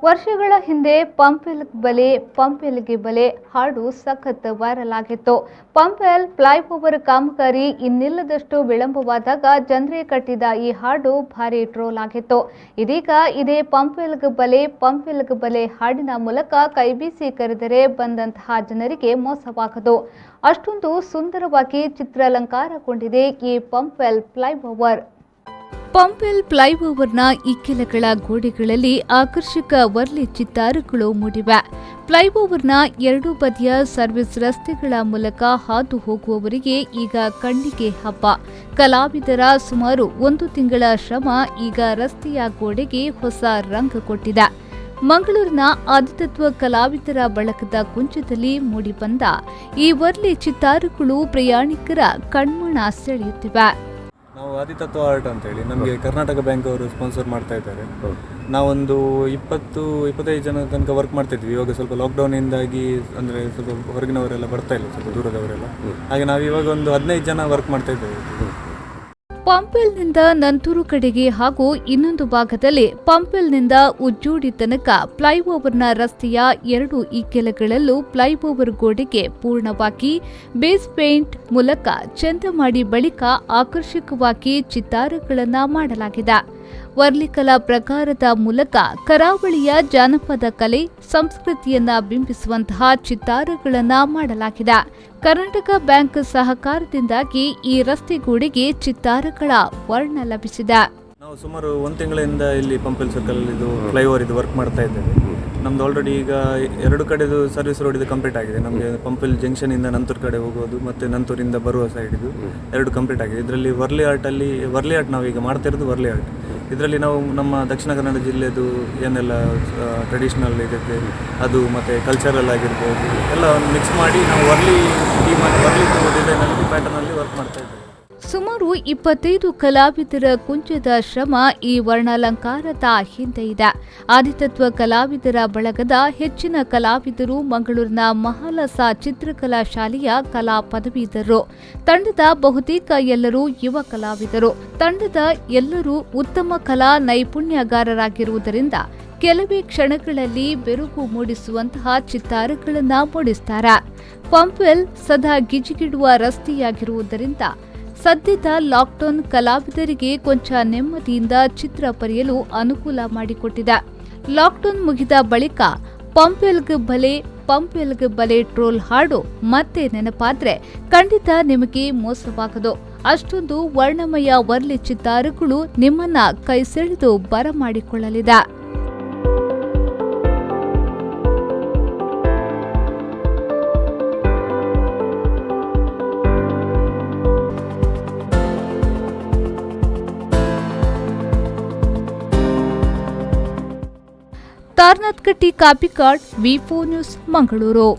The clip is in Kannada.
ವರ್ಷಗಳ ಹಿಂದೆ ಪಂಪೆಲ್ಗೆ ಬಲೆ ಹಾಡು ಸಖತ್ ವೈರಲ್ ಆಗಿತ್ತು. ಪಂಪೆಲ್ ಫ್ಲೈಓವರ್ ಕಾಮಗಾರಿ ಇನ್ನಿಲ್ಲದಷ್ಟು ವಿಳಂಬವಾದಾಗ ಜನರೇ ಕಟ್ಟಿದ ಈ ಹಾಡು ಭಾರಿ ಟ್ರೋಲ್ ಆಗಿತ್ತು. ಇದೀಗ ಇದೇ ಪಂಪೆಲ್ಗೆ ಬಲೆ ಹಾಡಿನ ಮೂಲಕ ಕೈಬೀಸಿ ಕರೆದರೆ ಬಂದಂತಹ ಜನರಿಗೆ ಮೋಸವಾಗದು. ಅಷ್ಟೊಂದು ಸುಂದರವಾಗಿ ಚಿತ್ರಾಲಂಕಾರಗೊಂಡಿದೆ ಈ ಪಂಪೆಲ್ ಫ್ಲೈಓವರ್. ಪಂಪೆಲ್ ಫ್ಲೈಓವರ್ನ ಇಕ್ಕೆಲಗಳ ಗೋಡೆಗಳಲ್ಲಿ ಆಕರ್ಷಕ ವರ್ಲಿ ಚಿತ್ತಾರಗಳು ಮೂಡಿವೆ. ಫ್ಲೈಓವರ್ನ ಎರಡೂ ಬದಿಯ ಸರ್ವಿಸ್ ರಸ್ತೆಗಳ ಮೂಲಕ ಹಾದು ಹೋಗುವವರಿಗೆ ಈಗ ಕಣ್ಣಿಗೆ ಹಬ್ಬ. ಕಲಾವಿದರ ಸುಮಾರು 1 ತಿಂಗಳ ಶ್ರಮ ಈಗ ರಸ್ತೆಯ ಗೋಡೆಗೆ ಹೊಸ ರಂಗು ಕೊಟ್ಟಿದೆ. ಮಂಗಳೂರಿನ ಆದಿತತ್ವ ಕಲಾವಿದರ ಬಳಗದ ಕುಂಚದಲ್ಲಿ ಮೂಡಿಬಂದ ಈ ವರ್ಲಿ ಚಿತ್ತಾರಗಳು ಪ್ರಯಾಣಿಕರ ಕಣ್ಮನ ಸೆಳೆಯುತ್ತಿವೆ. ನಾವು ಆದಿತತ್ವ ಆರ್ಟ್ ಅಂತ ಹೇಳಿ ನಮಗೆ ಕರ್ನಾಟಕ ಬ್ಯಾಂಕ್ ಅವರು ಸ್ಪಾನ್ಸರ್ ಮಾಡ್ತಾ ಇದ್ದಾರೆ. ನಾವೊಂದು 20-25 ಜನ ತನಕ ವರ್ಕ್ ಮಾಡ್ತಾ ಇದ್ವಿ. ಇವಾಗ ಸ್ವಲ್ಪ ಲಾಕ್ಡೌನಿಂದಾಗಿ ಅಂದರೆ ಸ್ವಲ್ಪ ಹೊರಗಿನವರೆಲ್ಲ ಬರ್ತಾ ಇಲ್ಲ, ಸ್ವಲ್ಪ ದೂರದವರೆಲ್ಲ. ಹಾಗೆ ನಾವು ಇವಾಗ ಒಂದು 15 ಜನ ವರ್ಕ್ ಮಾಡ್ತಾ ಇದ್ದೇವೆ. ಪಂಪೆಲ್ನಿಂದ ನಂತೂರು ಕಡೆಗೆ ಹಾಗೂ ಇನ್ನೊಂದು ಭಾಗದಲ್ಲಿ ಪಂಪೆಲ್ನಿಂದ ಉಜ್ಜೋಡಿ ತನಕ ಫ್ಲೈಓವರ್ನ ರಸ್ತೆಯ 2 ಇಕ್ಕೆಲಗಳಲ್ಲೂ ಫ್ಲೈಓವರ್ ಗೋಡೆಗೆ ಪೂರ್ಣವಾಗಿ ಬೇಸ್ ಪೇಂಟ್ ಮೂಲಕ ಚೆಂದ ಮಾಡಿ ಬಳಿಕ ಆಕರ್ಷಕವಾಗಿ ಚಿತ್ತಾರಗಳನ್ನು ಮಾಡಲಾಗಿದೆ. ವರ್ಲಿಕಲಾ ಪ್ರಕಾರದ ಮೂಲಕ ಕರಾವಳಿಯ ಜಾನಪದ ಕಲೆ ಸಂಸ್ಕೃತಿಯನ್ನ ಬಿಂಬಿಸುವಂತಹ ಚಿತ್ತಾರಗಳನ್ನು ಮಾಡಲಾಗಿದೆ. ಕರ್ನಾಟಕ ಬ್ಯಾಂಕ್ ಸಹಕಾರದಿಂದಾಗಿ ಈ ರಸ್ತೆ ಗೋಡೆಗೆ ಚಿತ್ತಾರಗಳ ವರ್ಣ ಲಭಿಸಿದೆ. ನಾವು ಸುಮಾರು 1 ತಿಂಗಳಿಂದ ಇಲ್ಲಿ ಪಂಪೆಲ್ ಸರ್ಕಲ್ ಇದು ಫ್ಲೈಓವರ್ ಇದು ವರ್ಕ್ ಮಾಡ್ತಾ ಇದ್ದೇವೆ. ನಮ್ದು ಆಲ್ರೆಡಿ ಈಗ 2 ಕಡೆದು ಸರ್ವಿಸ್ ರೋಡ್ ಇದು ಕಂಪ್ಲೀಟ್ ಆಗಿದೆ. ನಮಗೆ ಪಂಪೆಲ್ ಜಂಕ್ಷನ್ ಇಂದ ನಂತೂರು ಕಡೆ ಹೋಗೋದು ಮತ್ತೆ ನಂತೂರಿಂದ ಬರುವ ಸೈಡ್ ಇದು 2 ಕಂಪ್ಲೀಟ್ ಆಗಿದೆ. ಇದರಲ್ಲಿ ವರ್ಲಿ ಆರ್ಟ್ ನಾವು ಈಗ ಮಾಡ್ತಾ ಇರೋದು ವರ್ಲಿ ಆರ್ಟ್. ಇದರಲ್ಲಿ ನಾವು ನಮ್ಮ ದಕ್ಷಿಣ ಕನ್ನಡ ಜಿಲ್ಲೆದು ಏನೆಲ್ಲ ಟ್ರೆಡಿಷನಲ್ ಇರುತ್ತೆ ಅದು ಮತ್ತು ಕಲ್ಚರಲ್ ಆಗಿರ್ಬೋದು ಎಲ್ಲ ಮಿಕ್ಸ್ ಮಾಡಿ ನಾವು ವರ್ಲಿ ಡಿಸೈನಲ್ಲಿ ಪ್ಯಾಟರ್ನಲ್ಲಿ ವರ್ಕ್ ಮಾಡ್ತಾ ಇದ್ದೇವೆ. ಸುಮಾರು 25 ಕಲಾವಿದರ ಕುಂಚದ ಶ್ರಮ ಈ ವರ್ಣಾಲಂಕಾರದ ಹಿಂದೆ ಇದೆ. ಆದಿತತ್ವ ಕಲಾವಿದರ ಬಳಗದ ಹೆಚ್ಚಿನ ಕಲಾವಿದರು ಮಂಗಳೂರಿನ ಮಹಾಲಸ ಚಿತ್ರಕಲಾ ಶಾಲೆಯ ಕಲಾ ಪದವೀಧರರು. ತಂಡದ ಬಹುತೇಕ ಎಲ್ಲರೂ ಯುವ ಕಲಾವಿದರು. ತಂಡದ ಎಲ್ಲರೂ ಉತ್ತಮ ಕಲಾ ನೈಪುಣ್ಯಗಾರರಾಗಿರುವುದರಿಂದ ಕೆಲವೇ ಕ್ಷಣಗಳಲ್ಲಿ ಬೆರುಗು ಮೂಡಿಸುವಂತಹ ಚಿತ್ತಾರಗಳನ್ನು ಮೂಡಿಸುತ್ತಾರೆ. ಪಂಪೆಲ್ ಸದಾ ಗಿಜಿಗಿಡುವ ರಸ್ತೆಯಾಗಿರುವುದರಿಂದ ಸದ್ಯದ ಲಾಕ್ಡೌನ್ ಕಲಾವಿದರಿಗೆ ಕೊಂಚ ನೆಮ್ಮದಿಯಿಂದ ಚಿತ್ರ ಬರೆಯಲು ಅನುಕೂಲ ಮಾಡಿಕೊಟ್ಟಿದೆ. ಲಾಕ್ಡೌನ್ ಮುಗಿದ ಬಳಿಕ ಪಂಪೆಲ್ಗೆ ಬಲೆ ಟ್ರೋಲ್ ಹಾಡು ಮತ್ತೆ ನೆನಪಾದ್ರೆ ಖಂಡಿತ ನಿಮಗೆ ಮೋಸವಾಗದು. ಅಷ್ಟೊಂದು ವರ್ಣಮಯ ವರ್ಲಿ ಚಿತ್ತಾರಗಳು ನಿಮ್ಮನ್ನ ಕೈ ಸೆಳೆದು ಬರಮಾಡಿಕೊಳ್ಳಲಿದೆ. ತಾರ್ನಾಥ್ ಕಟ್ಟಿ ಕಾಪಿಕಾಡ್, ವಿ4 ನ್ಯೂಸ್, ಮಂಗಳೂರು.